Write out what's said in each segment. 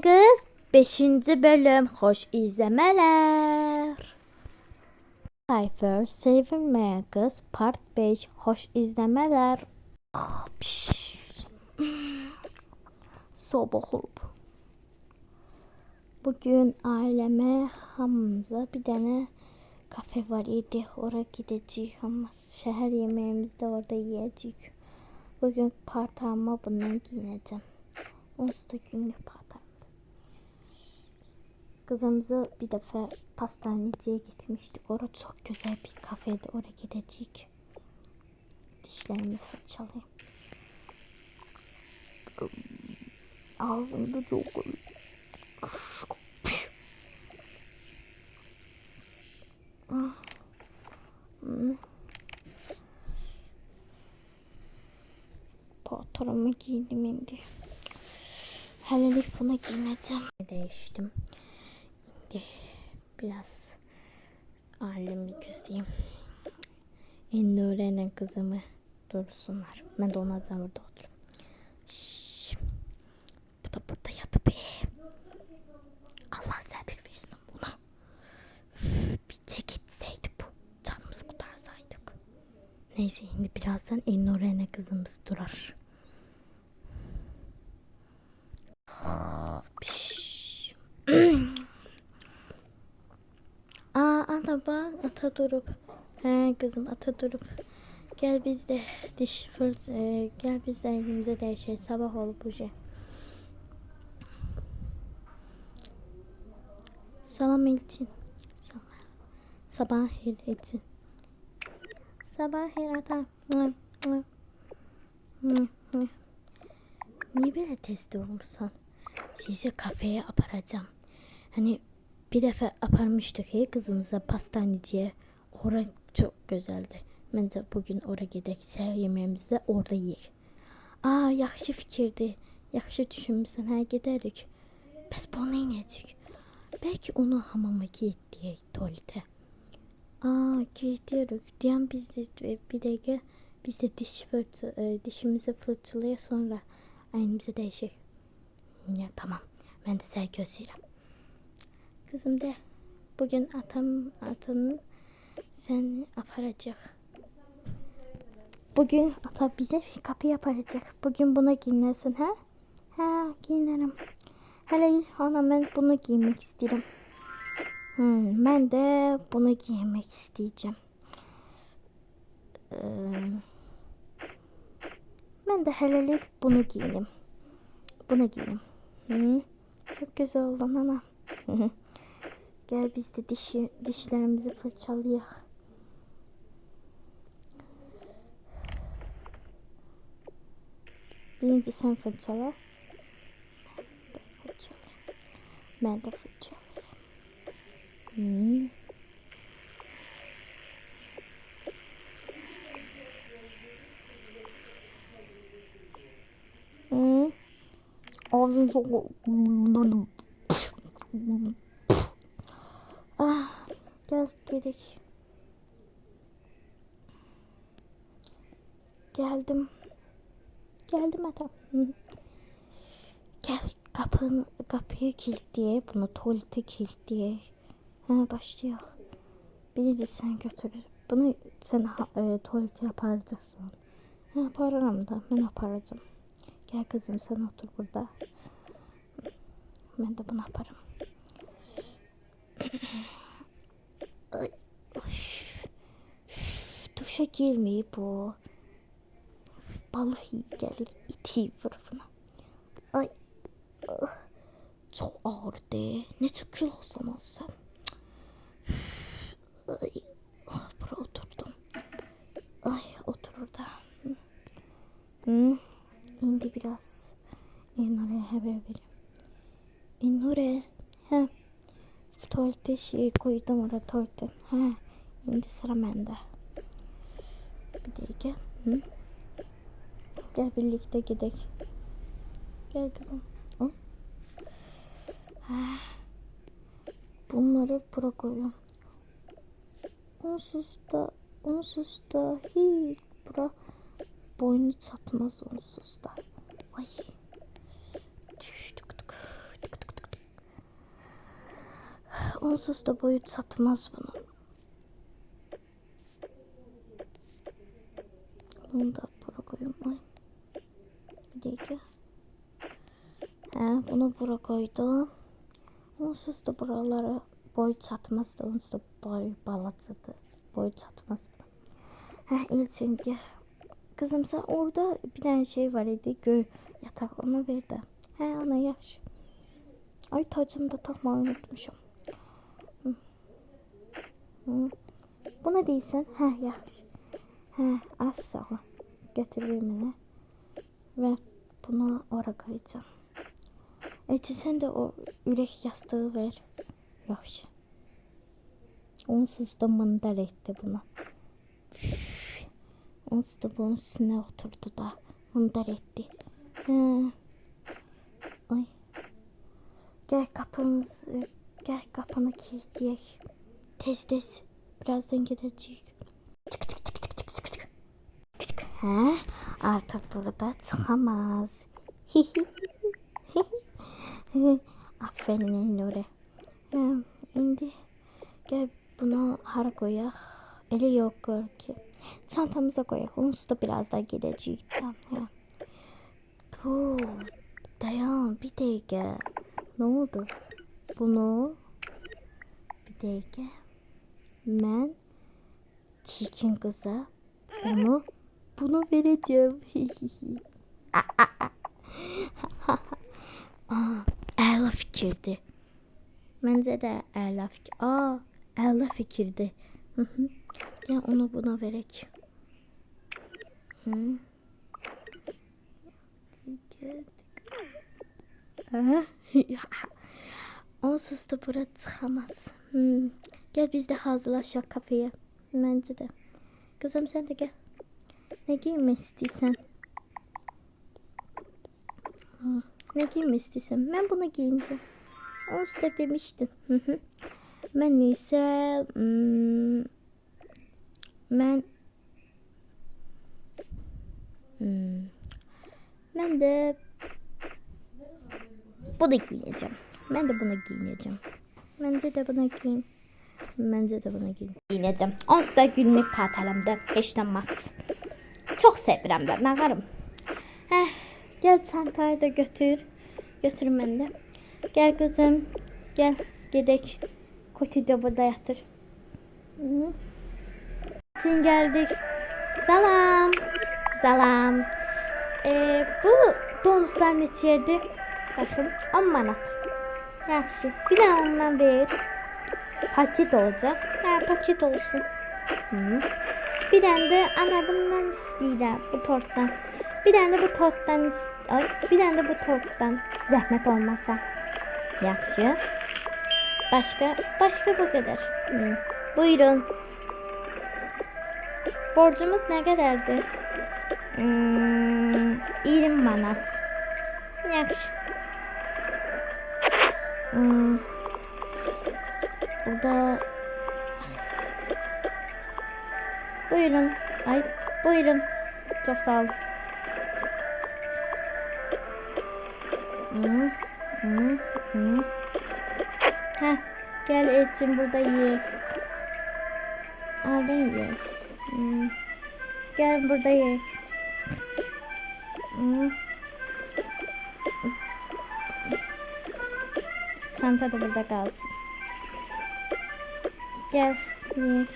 Kız 5. bölüm hoş izlemeler. Cypher Sevilmeyen Kız Part 5 hoş izlemeler. Sabah olup. Bugün aileme Hamza bir tane kafe var idi. Oraya gideceğiz ama şehir yemeğimizi de orada yiyeceğiz. Bugün partamı bundan giyineceğim. 10 günlük partam. Kızımızı bir defa pastaneciye gitmiştik. Orada çok güzel bir kafeydi. Oraya gidecek. Dişlerimizi fırçalayayım. Ağzımda çok Pantolonumu giydim şimdi. Helelik buna giyineceğim. Değiştim. Şimdi biraz ailemi göstereyim. Nuri'nin kızımı dursunlar. Ben de ona burada otururum. Bu da burada yatıp Allah sabır versin buna. Bir çekitseydi bu. Canımızı kurtarsaydık. Neyse şimdi birazdan Nuri'nin kızımız durar. Ana bak ata durup. He kızım ata durup. Gel biz de gel biz de evimize değişelim. Sabah olup bu şey. Salam için. Sabah için. Sabah ata. Niye böyle test olursan? Size kafeye aparacağım. Hani bir defa aparmıştık kızımıza pastaneciye. Orası çok güzeldi. Bence bugün oraya gidelim. Yemeğimizi de orada yiyek. Yaxşı fikirdi. Yaxşı düşünmüşsən. Hə, gedərik. Bəs bu nə edəcək? Belki onu hamama giydiyək tuvalete. Giydiyək. Deyən biz de bir dəqiqə biz de dişimizi fırçalayaq sonra aynımızı değişik. Ya tamam. Ben de seni gözleyeceğim. Kızım de bugün atanın seni aparacak. Bugün ata bize kapı yapacak. Bugün buna giyinirsin ha? Ha giyinirim. Hele ana ben bunu giymek istedim. Ben de bunu giymek isteyeceğim. Ben de helelik bunu giyeyim. Bunu giyeyim. Çok güzel oldu ana. Gel biz de dişlerimizi fırçalayalım. Birinci sen fırçala. Ben de fırçalayayım. Ağzım çok... Gel gidelim. Geldim adam. Gel kapıyı kilitleye, bunu tuvalete kilitleye. Başlıyor. Birinci sen götür. Bunu sen tuvalete yaparacaksın. Yaparım da ben yaparacağım. Gel kızım sen otur burada. Ben de bunu yaparım. Duşa girmeyip bu. Balık iyi gelir. İti vurur. Ay. Çok ağırdı. Ne çok kilosun o sen. Ay. Buraya oturdum. Ay otur orada. Şimdi biraz Nuri'ye haber vereyim. Nuri. Tuvalete koydum oraya tuvalete. Şimdi sıra bende. Bir dakika. Gel birlikte gidelim. Gel kızım. Bunları buraya koyuyorum. Onsuz da hiç bura boynu çatmaz onsuz da. Ay. Tık tık tık tık. Onsuz da boyu çatmaz bunun. Bunu da bura koyayım. Ay. Bir dakika. Bunu bura koydum. Onsuz da buralara boy çatmaz da onsuz da boy balacadır. Boy çatmaz buna. İlk kızım sen orada bir tane şey var idi. Yatak onu ver de. Ana yaxşı. Ay tacımı da takmayı unutmuşum. Buna değilsen. Yaxşı. Az sağ ol. Götür benimle. Ve bunu oraya koyacağım. Sen de o ürək yastığı ver. Yaxşı. Onsuz da mındar etti buna. Onsuz da bunun üstüne oturdu da mındar etti. Ay. Gel kapını kilitleyek. Tez. Birazdan gideceğiz. Artık burada çıkamaz. Aferin Nuri. Şimdi gel bunu hara koyak. Elə yok gör ki. Çantamıza koyak. Onsuz da birazdan gideceğiz. Dur. Dayan bir dakika. Ne oldu? Bunu bir dakika. Ben çirkin kıza bunu vereceğim. Əla fikirdi. Məncə də əla fikir. Əla fikirdi. Ya onu buna verək. Onsuz da bura çıxamaz. Gel biz de hazırlaşaq kafeye. Məncə də. Kızım sen de gel. Ne giymek istiyorsan? Ne giymek istiyorsan? Ben bunu giyineceğim. O size demiştim. Ben neyse ben de bunu giyineceğim. Ben de bunu giyineceğim. Bence de bunu giyin. Bence de bunu giyineceğim. Onsuz da günlük paltarımda eşlenmez. Çok sevirəm də, nə varım. Gel çantayı da götür. Götürün mən də. Gel kızım. Gel gedək. Koti de burada yatır. Şimdi geldik. Salam. Salam. Bu donuzlar neçəyədir? Baxın 10 manat. Yaxşı. Bir də ondan ver. Paket olacak. Paket olsun. Bir tane de ana bundan istəyirəm. Bu tortdan. Bir tane de bu tortdan. Bir tane de bu tortdan. Zəhmət olmasa. Yaxşı. Başka bu kadar. Buyurun. Borcumuz ne kadardı? 20 manat. Yaxşı. Burada buyurun. Buyurun. Çok sağ ol. Gel Elçin burada ye. Aldın ye. Gel burada ye. Çanta da burada kalsın. Gel ye.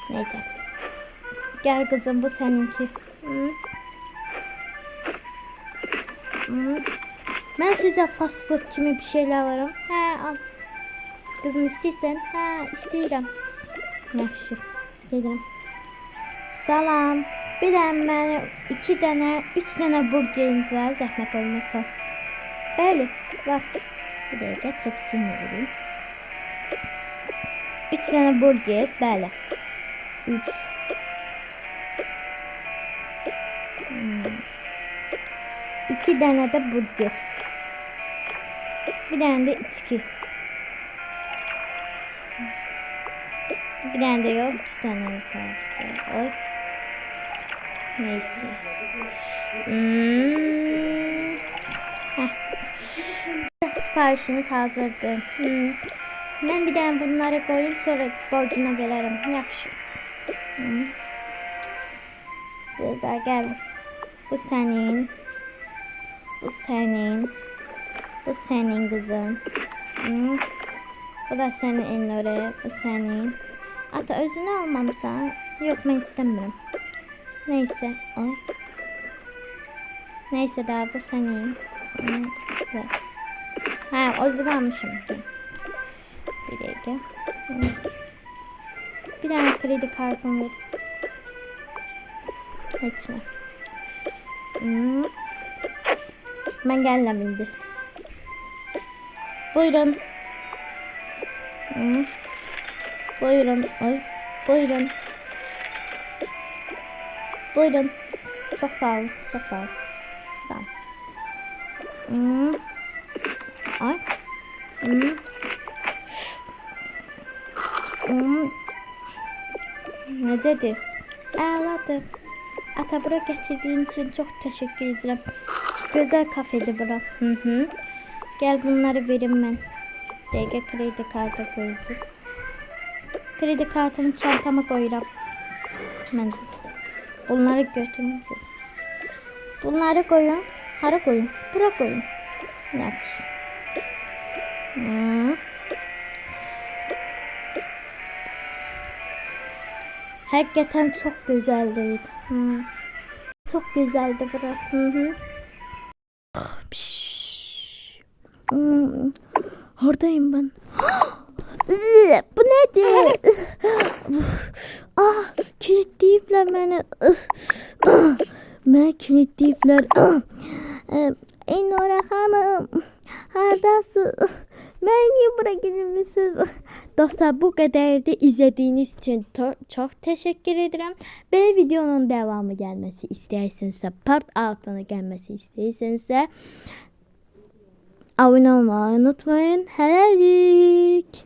Neyse. Gel kızım bu seninki. Ben size fast food kimi bir şeyler varım. Al. Kızım istiyorsan. İstəyirəm. Yaxşı. Gelirim. Salam. Bir tane mənə 2 tane 3 tane burgeriniz var zəhmət olmasa. Bəli. Var. Bir dəqiqə tepsini vereyim. 3 tane burger. Bəli. 3. İki tane de burger. Bir tane de içki. Bir tane de yok. 3 tane var. Neyse. siparişiniz hazırdır. Ben bir dənə bunları koyup sonra borcuna gelirim. Yaxşı. Burada gel. Bu senin. Bu senin. Bu senin kızım. Bu da senin Elnure. Bu senin. Ata özünü almamsan. Yok ben istemiyorum. Neyse. Ay. Neyse daha bu senin. Ha özümü almışım. Bir dakika. Bir tane kredi kartım ver. Geçme. Ben geldim indi. Buyurun. Buyurun. Ay. Buyurun. Buyurun. Çok sağ olun. Çok sağ olun. Sağ olun. Ay. Ne dedi? Ağladı. Ata bura getirdiğin için çok teşekkür ederim. Güzel kafede bura. Gel bunları verim ben. DG kredi kartı koydum. Kredi kartımı çantama koyuram. Ben bunları götürün. Bunları koyun. Hara koyun. Bura koyun. Yaxşı. Hakikaten çok güzeldi. Çok güzeldi bura. Oradayım ben. Bu nedir? Kilitleyipler beni. Ben kilitleyipler. Elnure Hanım. Hardasın? Ben niye buraya gelmişsiniz? Dostlar bu kadardı. İzlediğiniz için çok teşekkür ederim. Böyle videonun devamı gelmesi isterseniz, part altına gelmesi isterseniz abone olmayı unutmayın. Hələlik.